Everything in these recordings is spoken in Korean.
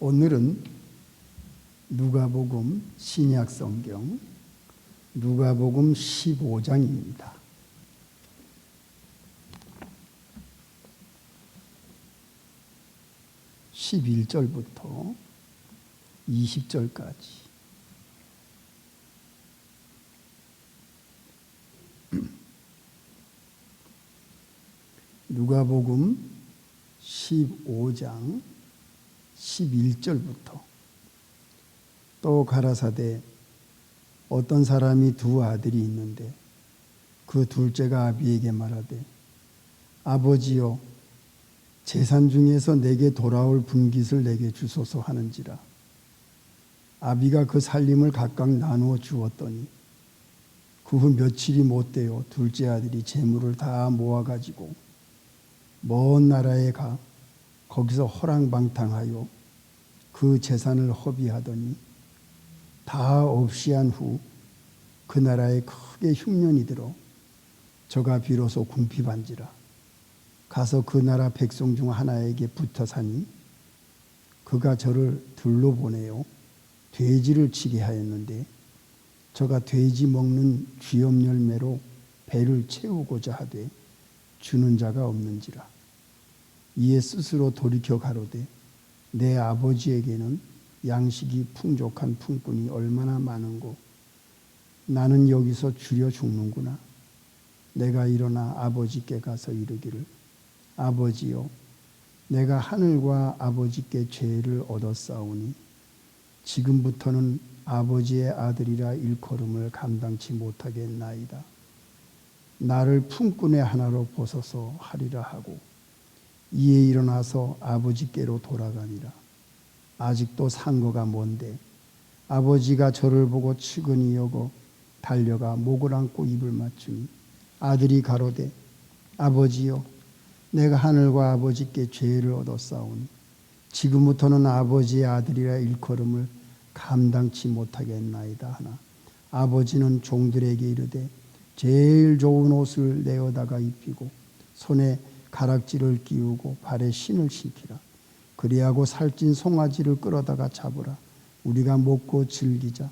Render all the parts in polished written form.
오늘은 누가복음 신약성경 누가복음 15장입니다. 11절부터 20절까지 누가복음 15장 11절부터 또 가라사대 어떤 사람이 두 아들이 있는데 그 둘째가 아비에게 말하되 아버지여 재산 중에서 내게 돌아올 분깃을 내게 주소서 하는지라. 아비가 그 살림을 각각 나누어 주었더니 그 후 며칠이 못되어 둘째 아들이 재물을 다 모아가지고 먼 나라에 가 거기서 허랑방탕하여 그 재산을 허비하더니 다 없이 한 후 그 나라에 크게 흉년이 들어 저가 비로소 궁핍한지라. 가서 그 나라 백성 중 하나에게 붙어 사니 그가 저를 들로 보내어 돼지를 치게 하였는데 저가 돼지 먹는 쥐염 열매로 배를 채우고자 하되 주는 자가 없는지라. 이에 스스로 돌이켜 가로되 내 아버지에게는 양식이 풍족한 품꾼이 얼마나 많은고 나는 여기서 줄여 죽는구나. 내가 일어나 아버지께 가서 이르기를 아버지여 내가 하늘과 아버지께 죄를 얻었사오니 지금부터는 아버지의 아들이라 일컬음을 감당치 못하겠나이다. 나를 품꾼의 하나로 보소서 하리라 하고 이에 일어나서 아버지께로 돌아가니라. 아직도 상거가 먼데 아버지가 저를 보고 측은히 여겨 달려가 목을 안고 입을 맞추니 아들이 가로되 아버지여 내가 하늘과 아버지께 죄를 얻었사오니 지금부터는 아버지의 아들이라 일컬음을 감당치 못하겠나이다 하나 아버지는 종들에게 이르되 제일 좋은 옷을 내어다가 입히고 손에 가락지를 끼우고 발에 신을 신기라. 그리하고 살찐 송아지를 끌어다가 잡으라. 우리가 먹고 즐기자.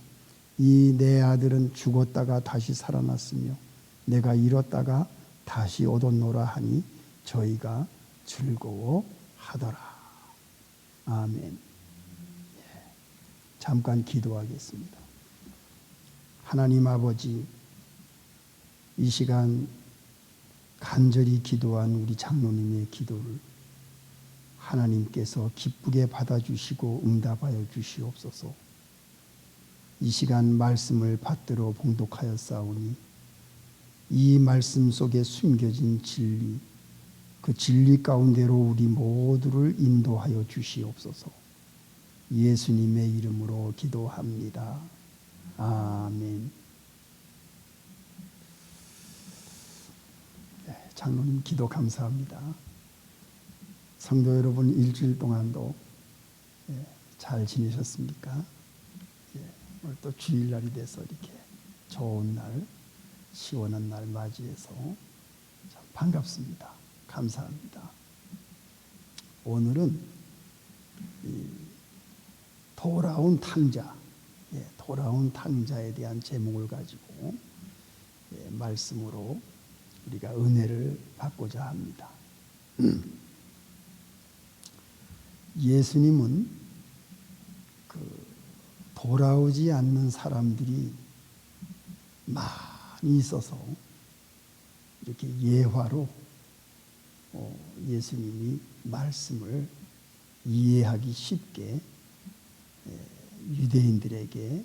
이 내 아들은 죽었다가 다시 살아났으며 내가 잃었다가 다시 얻었노라 하니 저희가 즐거워하더라. 아멘. 잠깐 기도하겠습니다. 하나님 아버지, 이 시간 간절히 기도한 우리 장로님의 기도를 하나님께서 기쁘게 받아주시고 응답하여 주시옵소서. 이 시간 말씀을 받들어 봉독하였사오니 이 말씀 속에 숨겨진 진리, 그 진리 가운데로 우리 모두를 인도하여 주시옵소서. 예수님의 이름으로 기도합니다. 아멘. 장로님 기도 감사합니다. 성도 여러분 일주일 동안도 잘 지내셨습니까? 오늘 또 주일날이 돼서 이렇게 좋은 날, 시원한 날 맞이해서 참 반갑습니다. 감사합니다. 오늘은 돌아온 탕자, 돌아온 탕자에 대한 제목을 가지고 말씀으로 우리가 은혜를 받고자 합니다. 예수님은 돌아오지 않는 사람들이 많이 있어서 이렇게 예화로 예수님이 말씀을 이해하기 쉽게 유대인들에게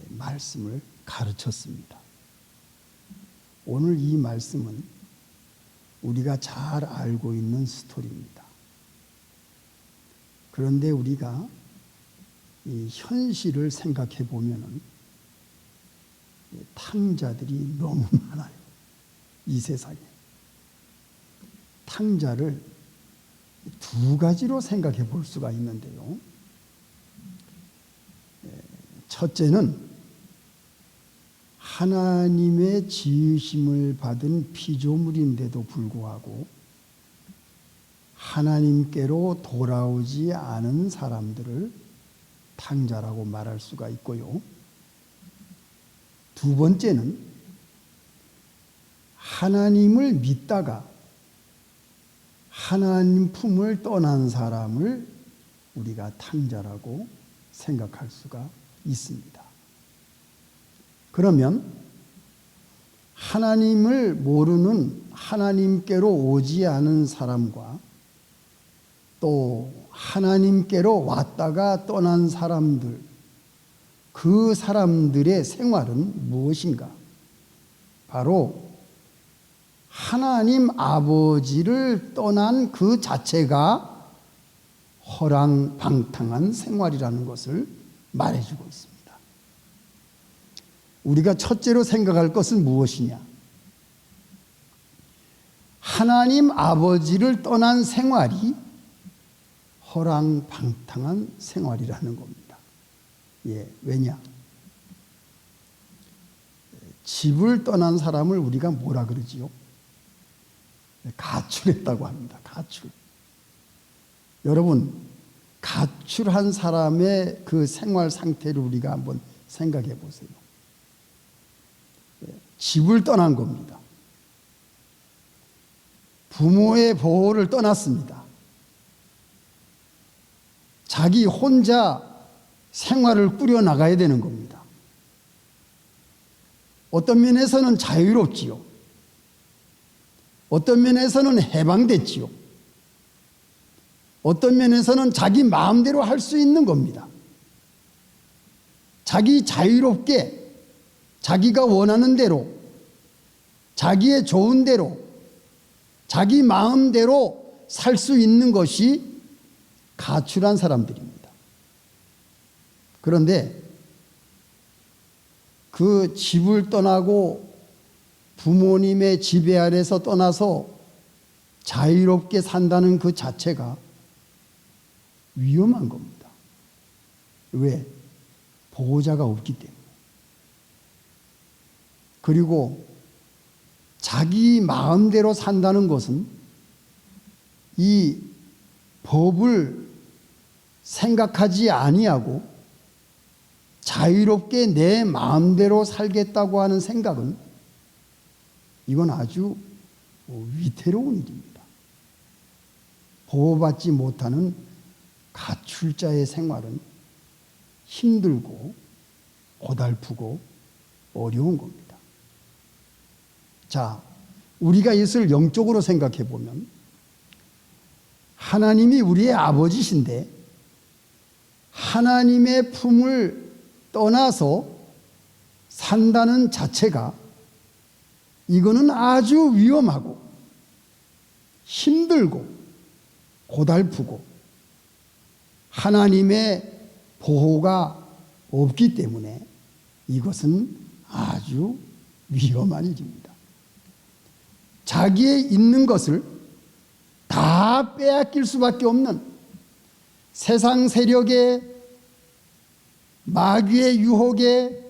말씀을 가르쳤습니다. 오늘 이 말씀은 우리가 잘 알고 있는 스토리입니다. 그런데 우리가 이 현실을 생각해 보면은 탕자들이 너무 많아요. 이 세상에. 탕자를 두 가지로 생각해 볼 수가 있는데요. 첫째는 하나님의 지으심을 받은 피조물인데도 불구하고 하나님께로 돌아오지 않은 사람들을 탕자라고 말할 수가 있고요. 두 번째는 하나님을 믿다가 하나님 품을 떠난 사람을 우리가 탕자라고 생각할 수가 있습니다. 그러면 하나님을 모르는, 하나님께로 오지 않은 사람과 또 하나님께로 왔다가 떠난 사람들, 그 사람들의 생활은 무엇인가? 바로 하나님 아버지를 떠난 그 자체가 허랑방탕한 생활이라는 것을 말해주고 있습니다. 우리가 첫째로 생각할 것은 무엇이냐? 하나님 아버지를 떠난 생활이 허랑방탕한 생활이라는 겁니다. 왜냐? 집을 떠난 사람을 우리가 뭐라 그러지요? 가출했다고 합니다. 가출. 여러분, 가출한 사람의 그 생활 상태를 우리가 한번 생각해 보세요. 집을 떠난 겁니다. 부모의 보호를 떠났습니다. 자기 혼자 생활을 꾸려나가야 되는 겁니다. 어떤 면에서는 자유롭지요. 어떤 면에서는 해방됐지요. 어떤 면에서는 자기 마음대로 할 수 있는 겁니다. 자기 자유롭게 자기가 원하는 대로, 자기의 좋은 대로, 자기 마음대로 살 수 있는 것이 가출한 사람들입니다. 그런데 그 집을 떠나고 부모님의 지배 아래서 떠나서 자유롭게 산다는 그 자체가 위험한 겁니다. 왜? 보호자가 없기 때문에. 그리고 자기 마음대로 산다는 것은 이 법을 생각하지 아니하고 자유롭게 내 마음대로 살겠다고 하는 생각은 이건 아주 위태로운 일입니다. 보호받지 못하는 가출자의 생활은 힘들고 고달프고 어려운 겁니다. 자, 우리가 이것을 영적으로 생각해 보면 하나님이 우리의 아버지신데 하나님의 품을 떠나서 산다는 자체가 이거는 아주 위험하고 힘들고 고달프고 하나님의 보호가 없기 때문에 이것은 아주 위험한 일입니다. 자기의 있는 것을 다 빼앗길 수밖에 없는 세상 세력에, 마귀의 유혹에,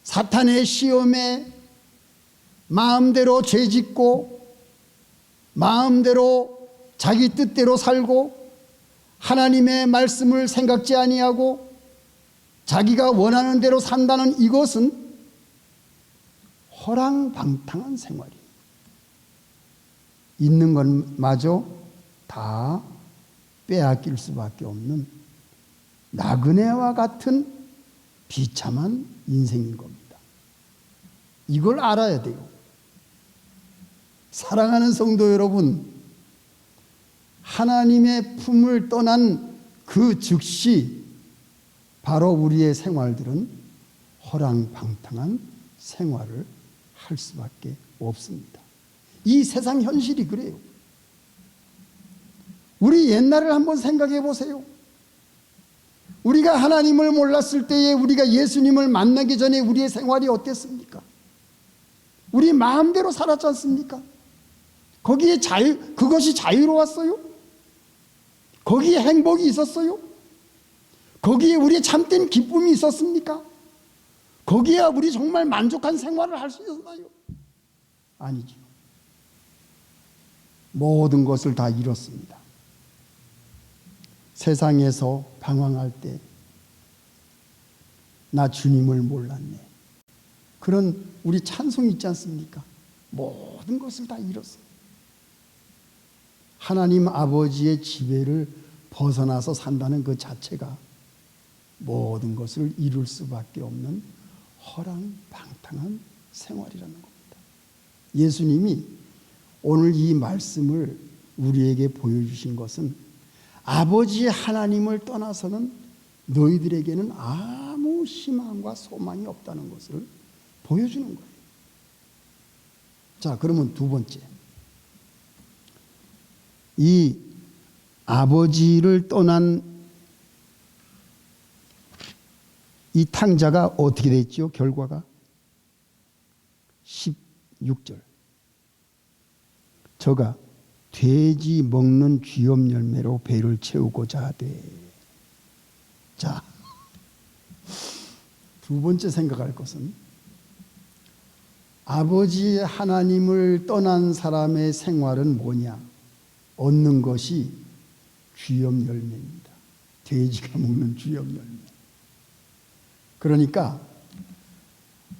사탄의 시험에 마음대로 죄짓고 마음대로 자기 뜻대로 살고 하나님의 말씀을 생각지 아니하고 자기가 원하는 대로 산다는 이것은 허랑방탕한 생활이에요. 있는 것마저 다 빼앗길 수밖에 없는 나그네와 같은 비참한 인생인 겁니다. 이걸 알아야 돼요. 사랑하는 성도 여러분, 하나님의 품을 떠난 그 즉시 바로 우리의 생활들은 허랑방탕한 생활을 할 수밖에 없습니다. 이 세상 현실이 그래요. 우리 옛날을 한번 생각해 보세요. 우리가 하나님을 몰랐을 때에, 우리가 예수님을 만나기 전에 우리의 생활이 어땠습니까? 우리 마음대로 살았지 않습니까? 거기에 그것이 자유로웠어요? 거기에 행복이 있었어요? 거기에 우리의 참된 기쁨이 있었습니까? 거기에 우리 정말 만족한 생활을 할 수 있었나요? 아니죠. 모든 것을 다 잃었습니다. 세상에서 방황할 때 나 주님을 몰랐네. 그런 우리 찬송이 있지 않습니까? 모든 것을 다 잃었어요. 하나님 아버지의 지배를 벗어나서 산다는 그 자체가 모든 것을 이룰 수밖에 없는 허랑방탕한 생활이라는 겁니다. 예수님이 오늘 이 말씀을 우리에게 보여주신 것은 아버지 하나님을 떠나서는 너희들에게는 아무 희망과 소망이 없다는 것을 보여주는 거예요. 자, 그러면 두 번째, 이 아버지를 떠난 이 탕자가 어떻게 됐죠? 결과가 16절. 저가 돼지 먹는 쥐염 열매로 배를 채우고자 하되. 자, 두 번째 생각할 것은 아버지 하나님을 떠난 사람의 생활은 뭐냐? 얻는 것이 쥐염 열매입니다. 돼지가 먹는 쥐염 열매. 그러니까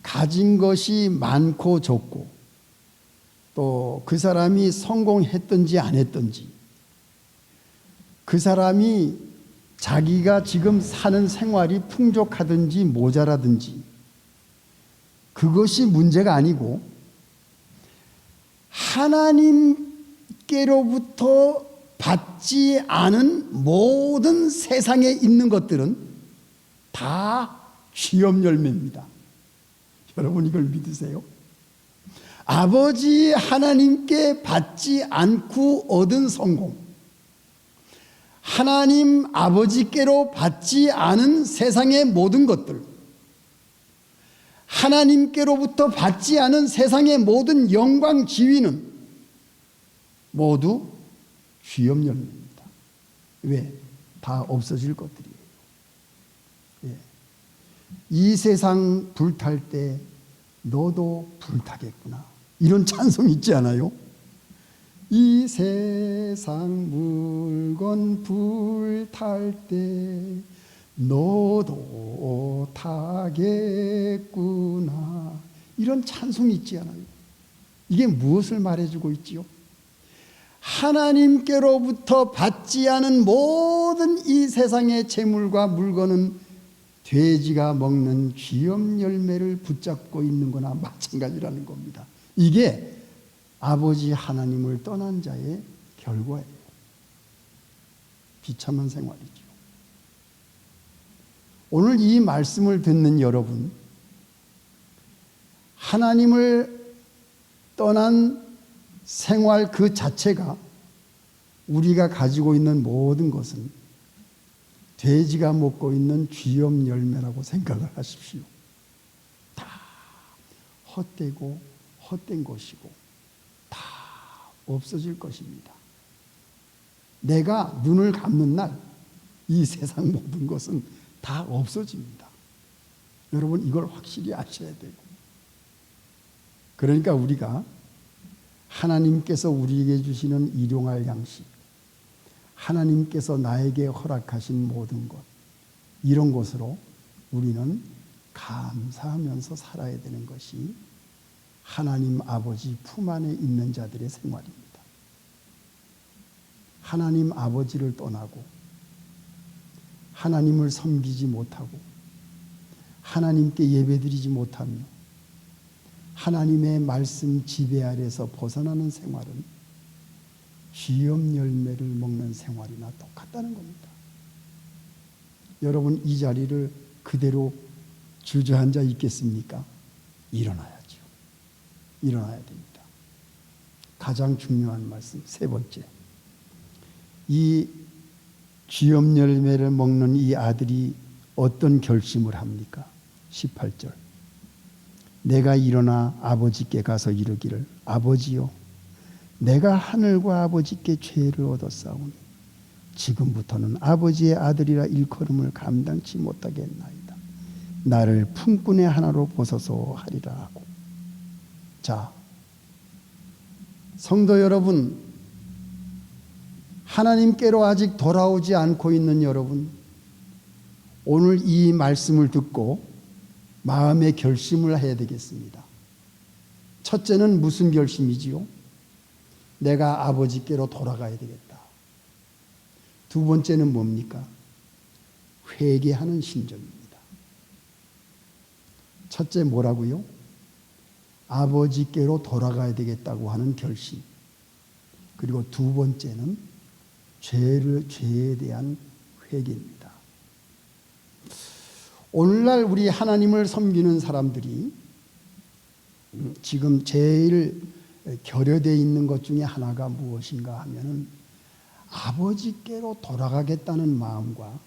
가진 것이 많고 적고 또 그 사람이 성공했든지 안 했든지 그 사람이 자기가 지금 사는 생활이 풍족하든지 모자라든지 그것이 문제가 아니고 하나님께로부터 받지 않은 모든 세상에 있는 것들은 다 쥐염 열매입니다. 여러분 이걸 믿으세요? 아버지 하나님께 받지 않고 얻은 성공, 하나님 아버지께로 받지 않은 세상의 모든 것들, 하나님께로부터 받지 않은 세상의 모든 영광 지위는 모두 쥐염 열매입니다. 왜? 다 없어질 것들이에요. 예. 이 세상 불탈 때 너도 불타겠구나. 이런 찬송 있지 않아요? 이 세상 물건 불탈 때 너도 타겠구나. 이런 찬송이 있지 않아요? 이게 무엇을 말해주고 있지요? 하나님께로부터 받지 않은 모든 이 세상의 재물과 물건은 돼지가 먹는 쥐염 열매를 붙잡고 있는 거나 마찬가지라는 겁니다. 이게 아버지 하나님을 떠난 자의 결과예요. 비참한 생활이죠. 오늘 이 말씀을 듣는 여러분, 하나님을 떠난 생활 그 자체가 우리가 가지고 있는 모든 것은 돼지가 먹고 있는 쥐염 열매라고 생각을 하십시오. 다 헛되고 헛된 것이고 다 없어질 것입니다. 내가 눈을 감는 날 이 세상 모든 것은 다 없어집니다. 여러분 이걸 확실히 아셔야 되고, 그러니까 우리가 하나님께서 우리에게 주시는 일용할 양식, 하나님께서 나에게 허락하신 모든 것, 이런 것으로 우리는 감사하면서 살아야 되는 것이 하나님 아버지 품 안에 있는 자들의 생활입니다. 하나님 아버지를 떠나고 하나님을 섬기지 못하고 하나님께 예배드리지 못하며 하나님의 말씀 지배 아래서 벗어나는 생활은 쥐염 열매를 먹는 생활이나 똑같다는 겁니다. 여러분 이 자리를 그대로 주저앉아 있겠습니까? 일어나야죠. 일어나야 됩니다. 가장 중요한 말씀 세 번째, 이 쥐염 열매를 먹는 이 아들이 어떤 결심을 합니까? 18절. 내가 일어나 아버지께 가서 이르기를 아버지요 내가 하늘과 아버지께 죄를 얻었사오니 지금부터는 아버지의 아들이라 일컬음을 감당치 못하겠나이다. 나를 품꾼의 하나로 보소서 하리라 하고. 자, 성도 여러분, 하나님께로 아직 돌아오지 않고 있는 여러분, 오늘 이 말씀을 듣고 마음의 결심을 해야 되겠습니다. 첫째는 무슨 결심이지요? 내가 아버지께로 돌아가야 되겠다. 두 번째는 뭡니까? 회개하는 심정입니다. 첫째 뭐라고요? 아버지께로 돌아가야 되겠다고 하는 결심. 그리고 두 번째는 죄에 대한 회개입니다. 오늘날 우리 하나님을 섬기는 사람들이 지금 제일 결여되어 있는 것 중에 하나가 무엇인가 하면은 아버지께로 돌아가겠다는 마음과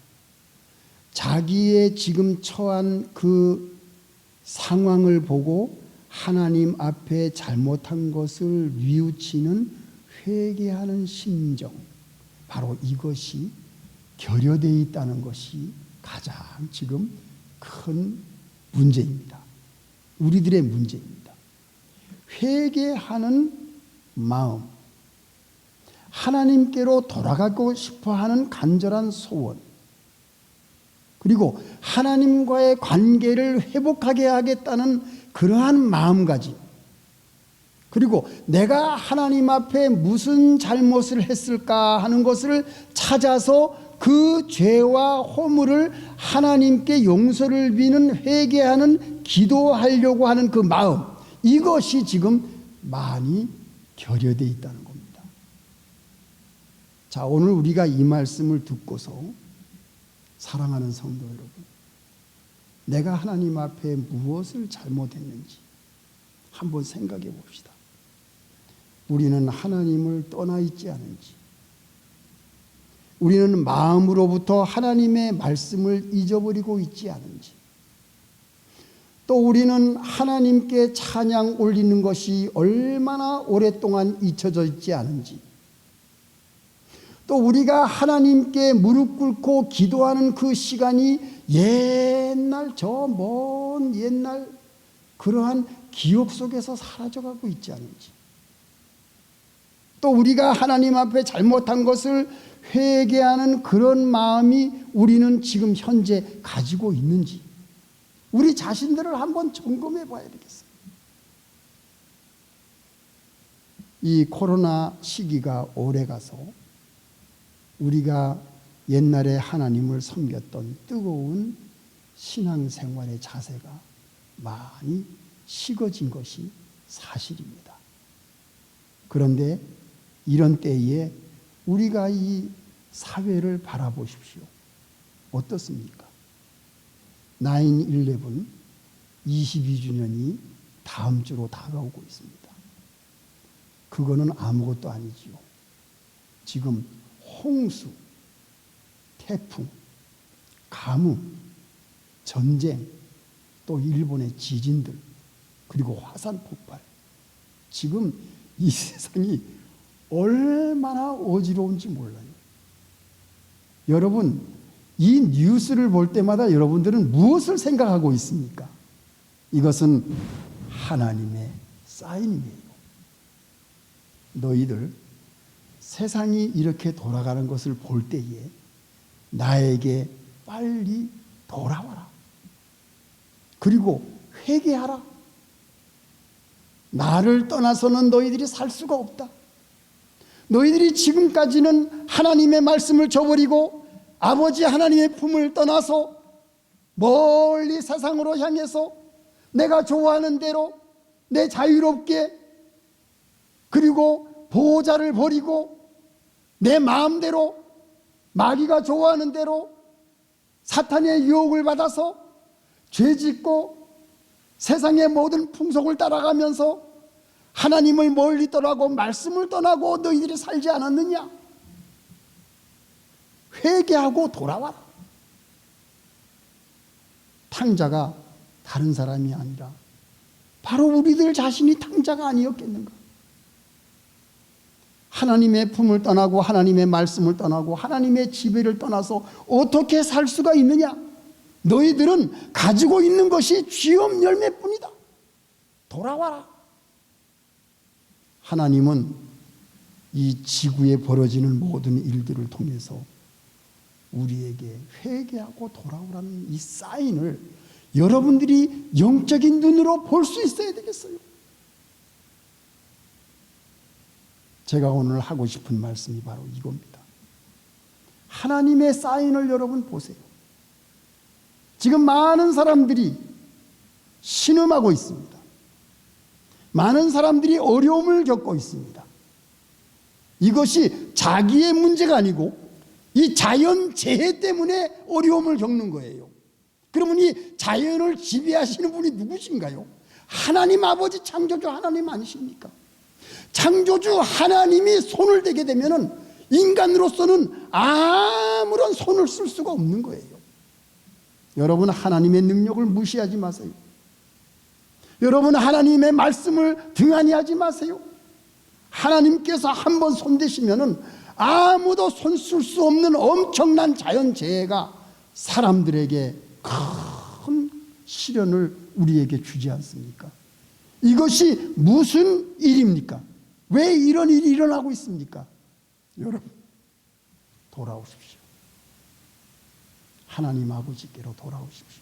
자기의 지금 처한 그 상황을 보고 하나님 앞에 잘못한 것을 뉘우치는 회개하는 심정, 바로 이것이 결여되어 있다는 것이 가장 지금 큰 문제입니다. 우리들의 문제입니다. 회개하는 마음, 하나님께로 돌아가고 싶어하는 간절한 소원, 그리고 하나님과의 관계를 회복하게 하겠다는 그러한 마음가짐, 그리고 내가 하나님 앞에 무슨 잘못을 했을까 하는 것을 찾아서 그 죄와 허물을 하나님께 용서를 비는 회개하는 기도하려고 하는 그 마음, 이것이 지금 많이 결여되어 있다는 겁니다. 자, 오늘 우리가 이 말씀을 듣고서 사랑하는 성도 여러분, 내가 하나님 앞에 무엇을 잘못했는지 한번 생각해 봅시다. 우리는 하나님을 떠나 있지 않은지, 우리는 마음으로부터 하나님의 말씀을 잊어버리고 있지 않은지, 또 우리는 하나님께 찬양 올리는 것이 얼마나 오랫동안 잊혀져 있지 않은지, 또 우리가 하나님께 무릎 꿇고 기도하는 그 시간이 옛날, 저 먼 옛날 그러한 기억 속에서 사라져가고 있지 않은지, 또 우리가 하나님 앞에 잘못한 것을 회개하는 그런 마음이 우리는 지금 현재 가지고 있는지, 우리 자신들을 한번 점검해 봐야 되겠어요. 이 코로나 시기가 오래 가서 우리가 옛날에 하나님을 섬겼던 뜨거운 신앙생활의 자세가 많이 식어진 것이 사실입니다. 그런데 이런 때에 우리가 이 사회를 바라보십시오. 어떻습니까? 9/11 22주년이 다음 주로 다가오고 있습니다. 그거는 아무것도 아니지요. 지금 홍수, 태풍, 가뭄, 전쟁, 또 일본의 지진들, 그리고 화산 폭발, 지금 이 세상이 얼마나 어지러운지 몰라요. 여러분, 이 뉴스를 볼 때마다 여러분들은 무엇을 생각하고 있습니까? 이것은 하나님의 사인이에요. 너희들 세상이 이렇게 돌아가는 것을 볼 때에 나에게 빨리 돌아와라. 그리고 회개하라. 나를 떠나서는 너희들이 살 수가 없다. 너희들이 지금까지는 하나님의 말씀을 저버리고 아버지 하나님의 품을 떠나서 멀리 세상으로 향해서 내가 좋아하는 대로 내 자유롭게, 그리고 보호자를 버리고 내 마음대로, 마귀가 좋아하는 대로 사탄의 유혹을 받아서 죄짓고 세상의 모든 풍속을 따라가면서 하나님을 멀리 떠나고 말씀을 떠나고 너희들이 살지 않았느냐? 회개하고 돌아와라. 탕자가 다른 사람이 아니라 바로 우리들 자신이 탕자가 아니었겠는가? 하나님의 품을 떠나고 하나님의 말씀을 떠나고 하나님의 지배를 떠나서 어떻게 살 수가 있느냐? 너희들은 가지고 있는 것이 쥐염 열매뿐이다. 돌아와라. 하나님은 이 지구에 벌어지는 모든 일들을 통해서 우리에게 회개하고 돌아오라는 이 사인을 여러분들이 영적인 눈으로 볼 수 있어야 되겠어요. 제가 오늘 하고 싶은 말씀이 바로 이겁니다. 하나님의 사인을 여러분 보세요. 지금 많은 사람들이 신음하고 있습니다. 많은 사람들이 어려움을 겪고 있습니다. 이것이 자기의 문제가 아니고 이 자연재해 때문에 어려움을 겪는 거예요. 그러면 이 자연을 지배하시는 분이 누구신가요? 하나님 아버지 창조주 하나님 아니십니까? 창조주 하나님이 손을 대게 되면 인간으로서는 아무런 손을 쓸 수가 없는 거예요. 여러분, 하나님의 능력을 무시하지 마세요. 여러분, 하나님의 말씀을 등한히 하지 마세요. 하나님께서 한번 손대시면 아무도 손 쓸 수 없는 엄청난 자연재해가 사람들에게 큰 시련을 우리에게 주지 않습니까? 이것이 무슨 일입니까? 왜 이런 일이 일어나고 있습니까? 여러분, 돌아오십시오. 하나님 아버지께로 돌아오십시오.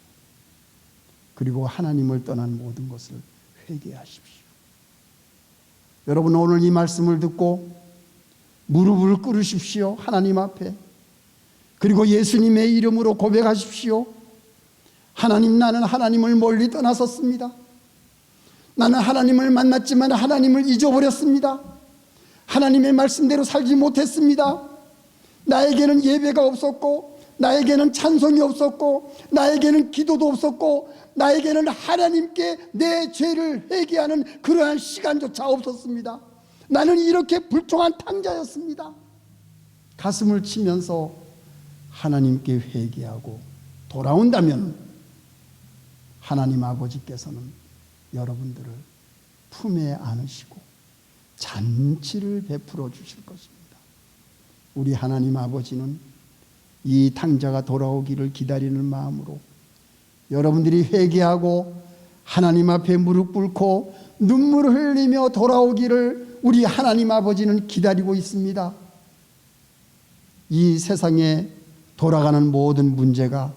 그리고 하나님을 떠난 모든 것을 회개하십시오. 여러분, 오늘 이 말씀을 듣고 무릎을 꿇으십시오. 하나님 앞에. 그리고 예수님의 이름으로 고백하십시오. 하나님, 나는 하나님을 멀리 떠나섰습니다. 나는 하나님을 만났지만 하나님을 잊어버렸습니다. 하나님의 말씀대로 살지 못했습니다. 나에게는 예배가 없었고, 나에게는 찬송이 없었고, 나에게는 기도도 없었고, 나에게는 하나님께 내 죄를 회개하는 그러한 시간조차 없었습니다. 나는 이렇게 불통한 탕자였습니다. 가슴을 치면서 하나님께 회개하고 돌아온다면 하나님 아버지께서는 여러분들을 품에 안으시고 잔치를 베풀어 주실 것입니다. 우리 하나님 아버지는 이 탕자가 돌아오기를 기다리는 마음으로 여러분들이 회개하고 하나님 앞에 무릎 꿇고 눈물을 흘리며 돌아오기를 우리 하나님 아버지는 기다리고 있습니다. 이 세상에 돌아가는 모든 문제가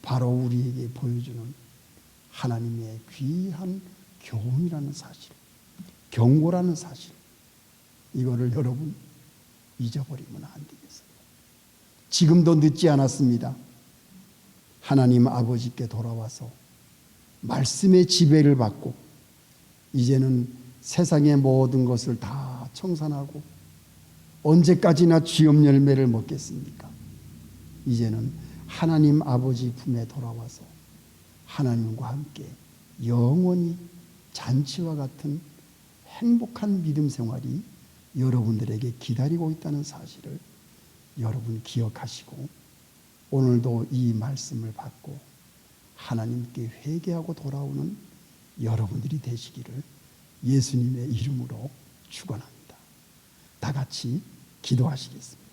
바로 우리에게 보여주는 하나님의 귀한 교훈이라는 사실, 경고라는 사실, 이거를 여러분 잊어버리면 안 되겠어요. 지금도 늦지 않았습니다. 하나님 아버지께 돌아와서 말씀의 지배를 받고 이제는 세상의 모든 것을 다 청산하고 언제까지나 쥐업 열매를 먹겠습니까? 이제는 하나님 아버지 품에 돌아와서 하나님과 함께 영원히 잔치와 같은 행복한 믿음 생활이 여러분들에게 기다리고 있다는 사실을 여러분 기억하시고 오늘도 이 말씀을 받고 하나님께 회개하고 돌아오는 여러분들이 되시기를 예수님의 이름으로 축원합니다. 다 같이 기도하시겠습니다.